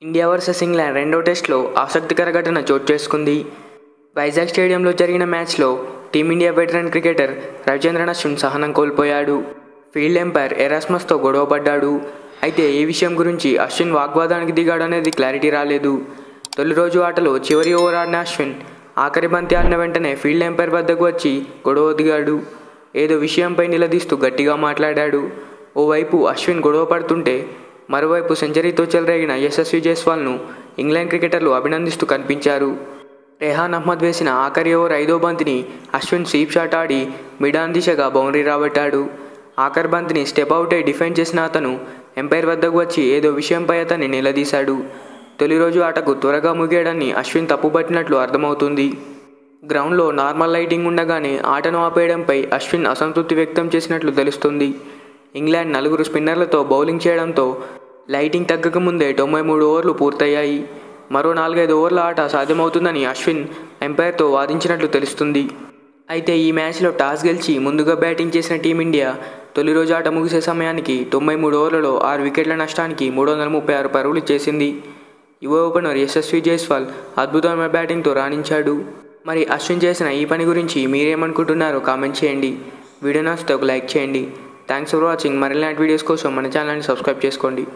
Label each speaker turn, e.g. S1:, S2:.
S1: India versus England రెండో టెస్ట్లో ఆసక్తికర ఘటన చోటు చేసుకుంది. వైజాగ్ స్టేడియంలో జరిగిన మ్యాచ్లో team India veteran cricketer Ravichandran Ashwin సహనం కోల్పోయాడు. ఫీల్డ్ ఎంపైర్ ఎరాస్మస్తో గొడవపడ్డాడు. అయితే ఈ విషయం గురించి అశ్విన్ వాగ్వాదానికి దిగాడనేది క్లారిటీ రాలేదు. తొలి రోజు ఆటలో చివరి ఓవర్ ఆడిన అశ్విన్ ఆఖరి బంతి ఆడిన వెంటనే ఫీల్డ్ ఎంపైర్ వద్దకు వచ్చి గొడవ దిగాడు. ఏదో విషయంపై నిలదీస్తూ గట్టిగా మాట్లాడాడు. ఓవైపు అశ్విన్ గొడవ పడుతుంటే మరోవైపు సెంచరీతో చెలరేగిన యశస్వి జైస్వాల్ను ఇంగ్లాండ్ క్రికెటర్లు అభినందిస్తూ కనిపించారు. రెహాన్ అహ్మద్ వేసిన ఆఖరి ఓవర్ 5వ బంతిని అశ్విన్ స్వీప్ షాట్ ఆడి మిడాన్ దిశగా బౌండరీ రాబట్టాడు. ఆఖరి బంతిని స్టెప్ అవుట్ అయి డిఫెండ్ చేసిన అతను ఎంపైర్ వద్దకు వచ్చి ఏదో విషయంపై అతన్ని నిలదీశాడు. తొలి రోజు ఆటకు త్వరగా ముగియడాన్ని అశ్విన్ తప్పుపట్టినట్లు అర్థమవుతుంది. గ్రౌండ్లో నార్మల్ లైటింగ్ ఉండగానే ఆటను ఆపేయడంపై అశ్విన్ అసంతృప్తి వ్యక్తం చేసినట్లు తెలుస్తుంది. ఇంగ్లాండ్ 4 స్పిన్నర్లతో బౌలింగ్ చేయడంతో లైటింగ్ తగ్గకముందే 93 ఓవర్లు పూర్తయ్యాయి. మరో 4-5 ఓవర్ల ఆట సాధ్యమవుతుందని అశ్విన్ ఎంపైర్తో వాదించినట్లు తెలుస్తుంది. అయితే ఈ మ్యాచ్లో టాస్ గెలిచి ముందుగా బ్యాటింగ్ చేసిన టీమిండియా తొలి రోజు ఆట ముగిసే సమయానికి 93 ఓవర్లలో 6 వికెట్ల నష్టానికి 336 పరుగులు చేసింది. యువ ఓపెనర్ యశస్వి జైస్వాల్ అద్భుతమైన బ్యాటింగ్తో రాణించాడు. మరి అశ్విన్ చేసిన ఈ పని గురించి మీరేమనుకుంటున్నారో కామెంట్ చేయండి. వీడియో నచ్చితే ఒక లైక్ చేయండి. Thanks for watching. మరిన్ని వీడియోస్ కోసం మన ఛానల్ని సబ్స్క్రైబ్ చేసుకోండి.